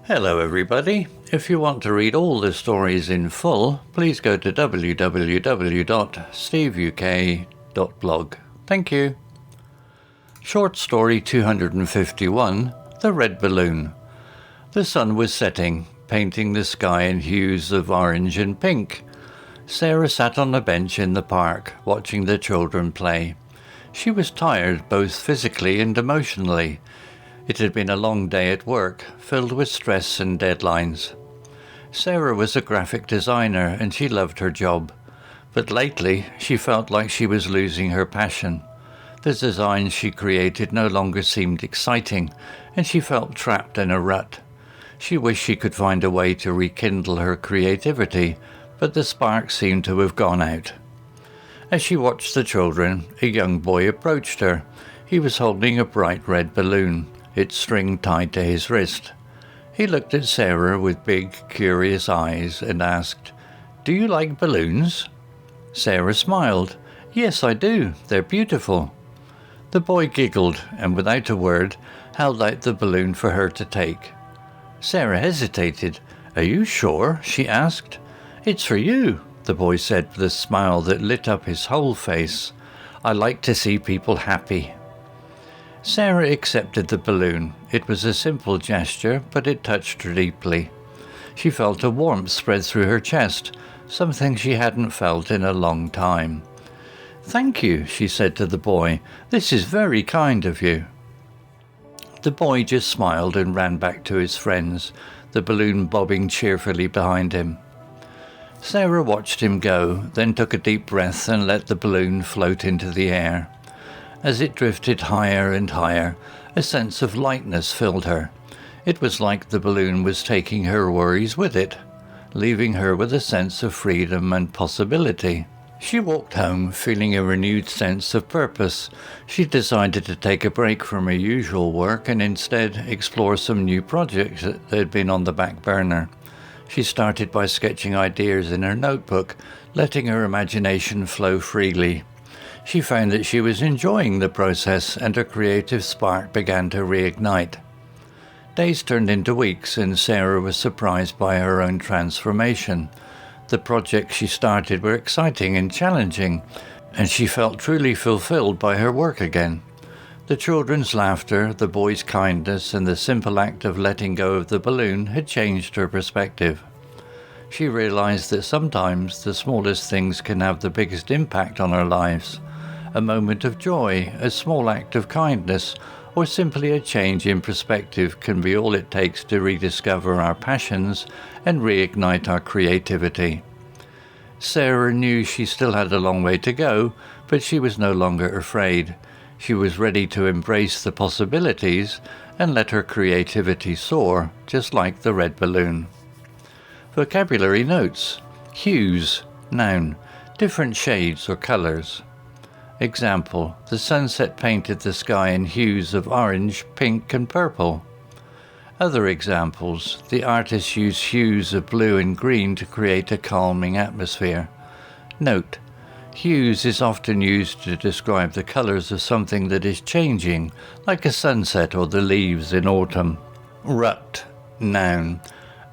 Hello everybody. If you want to read all the stories in full, please go to www.steveuk.blog. Thank you. Short story 251, The Red Balloon. The sun was setting, painting the sky in hues of orange and pink. Sarah sat on a bench in the park, watching the children play. She was tired both physically and emotionally. It had been a long day at work, filled with stress and deadlines. Sarah was a graphic designer and she loved her job. But lately, she felt like she was losing her passion. The designs she created no longer seemed exciting, and she felt trapped in a rut. She wished she could find a way to rekindle her creativity, but the spark seemed to have gone out. As she watched the children, a young boy approached her. He was holding a bright red balloon, its string tied to his wrist. He looked at Sarah with big, curious eyes and asked, "Do you like balloons?" Sarah smiled. "Yes, I do. They're beautiful." The boy giggled and, without a word, held out the balloon for her to take. Sarah hesitated. "Are you sure?" she asked. "It's for you," the boy said with a smile that lit up his whole face. "I like to see people happy." Sarah accepted the balloon. It was a simple gesture, but it touched her deeply. She felt a warmth spread through her chest, something she hadn't felt in a long time. "Thank you," she said to the boy. "This is very kind of you." The boy just smiled and ran back to his friends, the balloon bobbing cheerfully behind him. Sarah watched him go, then took a deep breath and let the balloon float into the air. As it drifted higher and higher, a sense of lightness filled her. It was like the balloon was taking her worries with it, leaving her with a sense of freedom and possibility. She walked home feeling a renewed sense of purpose. She decided to take a break from her usual work and instead explore some new projects that had been on the back burner. She started by sketching ideas in her notebook, letting her imagination flow freely. She found that she was enjoying the process and her creative spark began to reignite. Days turned into weeks and Sarah was surprised by her own transformation. The projects she started were exciting and challenging, and she felt truly fulfilled by her work again. The children's laughter, the boy's kindness, and the simple act of letting go of the balloon had changed her perspective. She realized that sometimes the smallest things can have the biggest impact on our lives. A moment of joy, a small act of kindness, or simply a change in perspective can be all it takes to rediscover our passions and reignite our creativity. Sarah knew she still had a long way to go, but she was no longer afraid. She was ready to embrace the possibilities and let her creativity soar, just like the red balloon. Vocabulary notes. Hues, noun, different shades or colours. Example, the sunset painted the sky in hues of orange, pink and purple. Other examples, the artist used hues of blue and green to create a calming atmosphere. Note, hues is often used to describe the colours of something that is changing, like a sunset or the leaves in autumn. Rut, noun,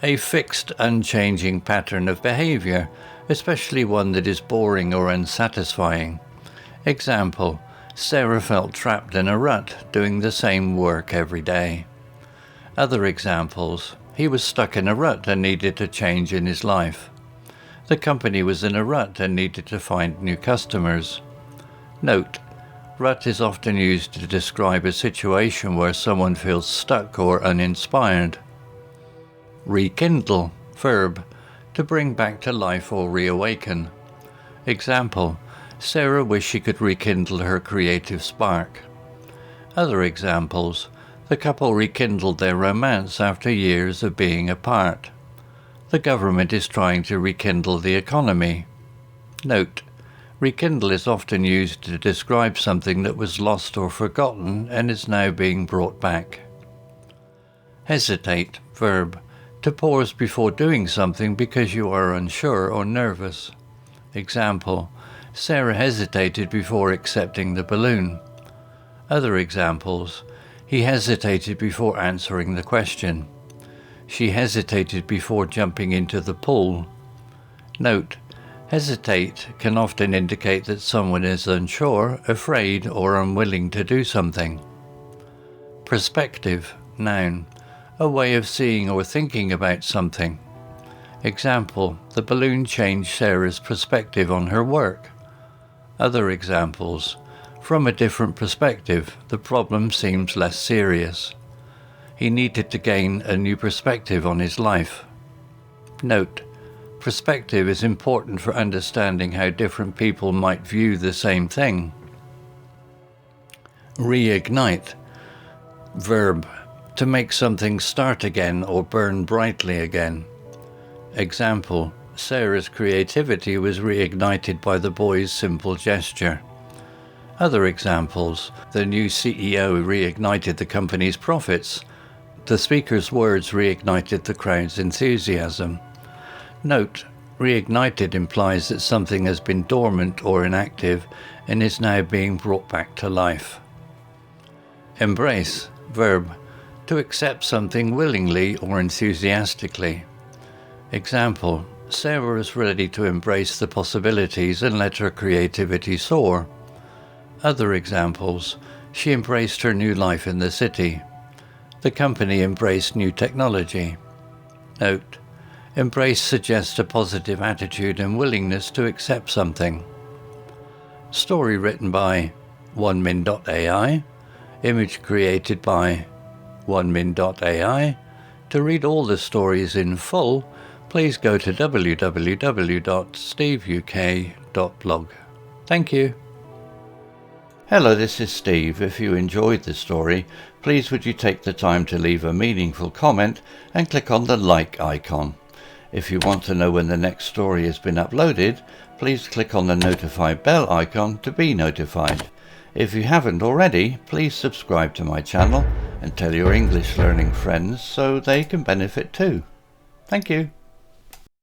a fixed, unchanging pattern of behaviour, especially one that is boring or unsatisfying. Example, Sarah felt trapped in a rut, doing the same work every day. Other examples, he was stuck in a rut and needed a change in his life. The company was in a rut and needed to find new customers. Note, rut is often used to describe a situation where someone feels stuck or uninspired. Rekindle, verb, to bring back to life or reawaken. Example, Sarah wished she could rekindle her creative spark. Other examples, the couple rekindled their romance after years of being apart. The government is trying to rekindle the economy. Note, rekindle is often used to describe something that was lost or forgotten and is now being brought back. Hesitate, verb, to pause before doing something because you are unsure or nervous. Example, Sarah hesitated before accepting the balloon. Other examples, he hesitated before answering the question. She hesitated before jumping into the pool. Note: hesitate can often indicate that someone is unsure, afraid, or unwilling to do something. Perspective, noun, a way of seeing or thinking about something. Example: the balloon changed Sarah's perspective on her work. Other examples: from a different perspective, the problem seems less serious. He needed to gain a new perspective on his life. Note: perspective is important for understanding how different people might view the same thing. Reignite, verb, to make something start again or burn brightly again. Example: Sarah's creativity was reignited by the boy's simple gesture. Other examples: the new CEO reignited the company's profits. The speaker's words reignited the crowd's enthusiasm. Note: reignited implies that something has been dormant or inactive and is now being brought back to life. Embrace, verb, to accept something willingly or enthusiastically. Example: Sarah was ready to embrace the possibilities and let her creativity soar. Other examples: she embraced her new life in the city. The company embraced new technology. Note: embrace suggests a positive attitude and willingness to accept something. Story written by onemin.ai. Image created by onemin.ai. To read all the stories in full, please go to www.steveuk.blog. Thank you. Hello, this is Steve. If you enjoyed the story, please would you take the time to leave a meaningful comment and click on the like icon. If you want to know when the next story has been uploaded, please click on the notify bell icon to be notified. If you haven't already, please subscribe to my channel and tell your English learning friends so they can benefit too. Thank you.